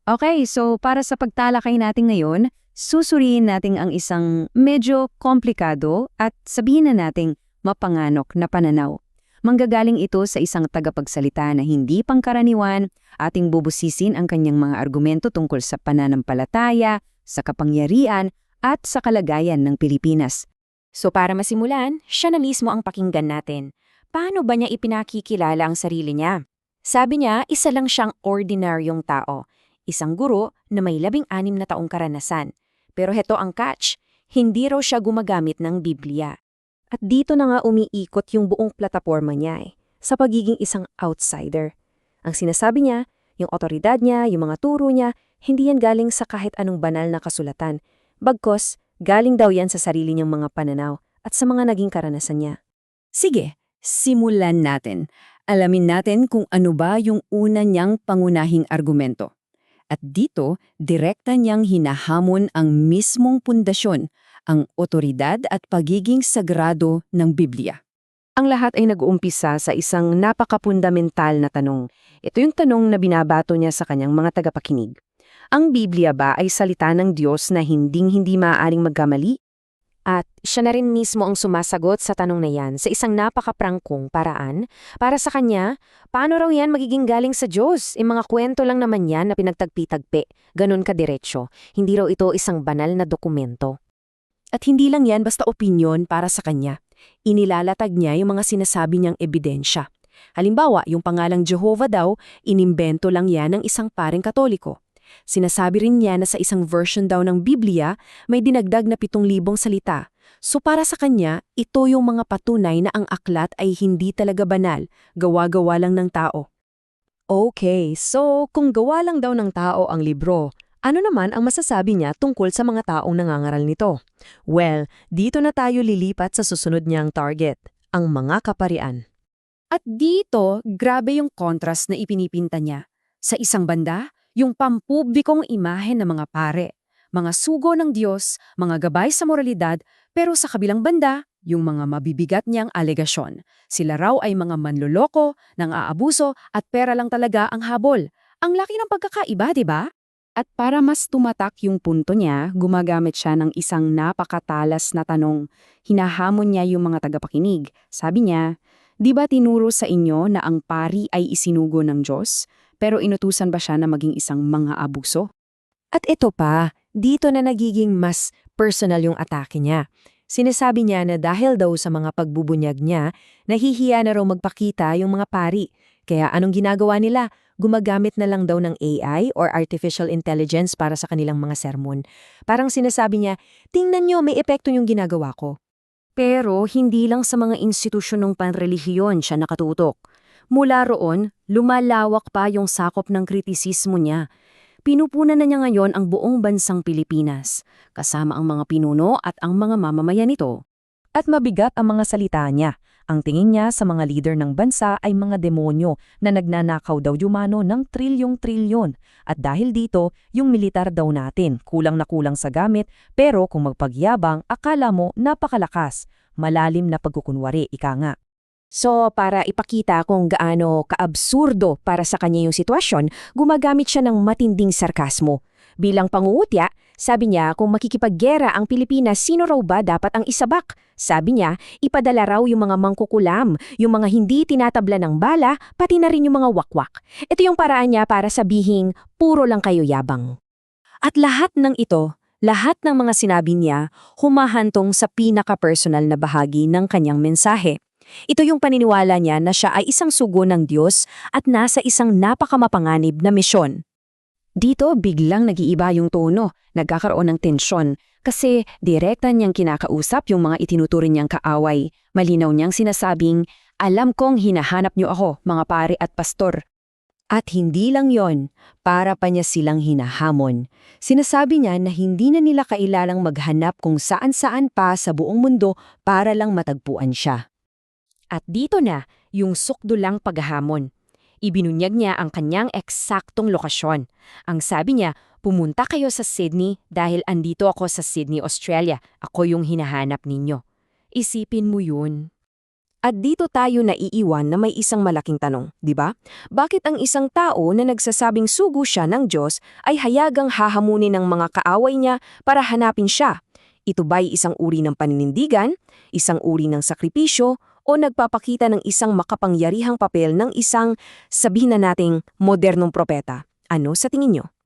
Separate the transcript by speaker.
Speaker 1: Okay, so para sa pagtalakay natin ngayon, susuriin natin ang isang medyo komplikado at sabihin na nating mapanganok na pananaw. Manggagaling ito sa isang tagapagsalita na hindi pangkaraniwan, ating bubusisin ang kanyang mga argumento tungkol sa pananampalataya, sa kapangyarihan, at sa kalagayan ng Pilipinas.
Speaker 2: So para masimulan, siya na mismo ang pakinggan natin. Paano ba niya ipinakikilala ang sarili niya? Sabi niya, isa lang siyang ordinaryong tao. Isang guro na may 16 na taong karanasan. Pero heto ang catch, hindi raw siya gumagamit ng Biblia.
Speaker 3: At dito na nga umiikot yung buong plataporma niya sa pagiging isang outsider. Ang sinasabi niya, yung otoridad niya, yung mga turo niya, hindi yan galing sa kahit anong banal na kasulatan. Bagkos, galing daw yan sa sarili niyang mga pananaw at sa mga naging karanasan niya.
Speaker 1: Sige, simulan natin. Alamin natin kung ano ba yung una niyang pangunahing argumento. At dito, direkta niyang hinahamon ang mismong pundasyon, ang otoridad at pagiging sagrado ng Biblia.
Speaker 3: Ang lahat ay nag-uumpisa sa isang napakapundamental na tanong. Ito yung tanong na binabato niya sa kanyang mga tagapakinig. Ang Biblia ba ay salita ng Diyos na hinding-hindi maaaring magkamali?
Speaker 2: At siya na rin mismo ang sumasagot sa tanong na yan sa isang napakaprangkong paraan. Para sa kanya, paano raw yan magiging galing sa Diyos? Mga kwento lang naman yan na pinagtagpi-tagpi. Ganon kadiretsyo. Hindi raw ito isang banal na dokumento.
Speaker 3: At hindi lang yan basta opinyon para sa kanya. Inilalatag niya yung mga sinasabi niyang ebidensya. Halimbawa, yung pangalang Jehovah daw, inimbento lang yan ng isang paring Katoliko. Sinasabi rin niya na sa isang version daw ng Biblia, may dinagdag na 7,000 salita. So para sa kanya, ito yung mga patunay na ang aklat ay hindi talaga banal, gawa-gawa lang ng tao. Okay, so kung gawa lang daw ng tao ang libro, ano naman ang masasabi niya tungkol sa mga taong nangangaral nito? Well, dito na tayo lilipat sa susunod niyang target, ang mga kaparian.
Speaker 1: At dito, grabe yung contrast na ipinipinta niya. Sa isang banda, yung pampublikong imahe ng mga pare, mga sugo ng Diyos, mga gabay sa moralidad, pero sa kabilang banda, yung mga mabibigat niyang alegasyon. Sila raw ay mga manloloko, nang-aabuso at pera lang talaga ang habol. Ang laki ng pagkakaiba, di ba? At para mas tumatak yung punto niya, gumagamit siya ng isang napakatalas na tanong. Hinahamon niya yung mga tagapakinig. Sabi niya, di ba tinuro sa inyo na ang pari ay isinugo ng Diyos? Pero inutusan ba siya na maging isang mga abuso?
Speaker 3: At ito pa, dito na nagiging mas personal yung atake niya. Sinasabi niya na dahil daw sa mga pagbubunyag niya, nahihiya na raw magpakita yung mga pari. Kaya anong ginagawa nila? Gumagamit na lang daw ng AI or artificial intelligence para sa kanilang mga sermon. Parang sinasabi niya, tingnan niyo may epekto yung ginagawa ko. Pero hindi lang sa mga institusyon ng panrelihiyon siya nakatutok. Mula roon, lumalawak pa yung sakop ng kritisismo niya. Pinupunan na niya ngayon ang buong bansang Pilipinas, kasama ang mga pinuno at ang mga mamamayan nito. At mabigat ang mga salita niya. Ang tingin niya sa mga leader ng bansa ay mga demonyo na nagnanakaw daw yumano ng trilyong-trilyon. At dahil dito, yung militar daw natin, kulang na kulang sa gamit, pero kung magpagyabang, akala mo napakalakas. Malalim na pagkukunwari, ika nga.
Speaker 2: So para ipakita kung gaano kaabsurdo para sa kanya yung sitwasyon, gumagamit siya ng matinding sarkasmo. Bilang pangungutya, sabi niya kung makikipaggera ang Pilipinas, sino raw ba dapat ang isabak? Sabi niya, ipadala raw yung mga mangkukulam, yung mga hindi tinatabla ng bala, pati na rin yung mga wakwak. Ito yung paraan niya para sabihing, puro lang kayo yabang.
Speaker 3: At lahat ng ito, lahat ng mga sinabi niya, humahantong sa pinaka-personal na bahagi ng kanyang mensahe. Ito yung paniniwala niya na siya ay isang sugo ng Diyos at nasa isang napakamapanganib na misyon. Dito biglang nag-iiba yung tono, nagkakaroon ng tensyon, kasi direkta niyang kinakausap yung mga itinuturing niyang kaaway. Malinaw niyang sinasabing, alam kong hinahanap niyo ako, mga pare at pastor. At hindi lang yon, para pa niya silang hinahamon. Sinasabi niya na hindi na nila kailalang maghanap kung saan-saan pa sa buong mundo para lang matagpuan siya.
Speaker 2: At dito na yung sukdulang paghahamon. Ibinunyag niya ang kanyang eksaktong lokasyon. Ang sabi niya, pumunta kayo sa Sydney dahil andito ako sa Sydney, Australia. Ako yung hinahanap ninyo. Isipin mo yun. At dito tayo naiiwan na may isang malaking tanong, di ba? Bakit ang isang tao na nagsasabing sugo siya ng Diyos ay hayagang hahamunin ng mga kaaway niya para hanapin siya? Ito ba'y isang uri ng paninindigan, isang uri ng sakripisyo, o nagpapakita ng isang makapangyarihang papel ng isang, sabihin na nating, modernong propeta? Ano sa tingin nyo?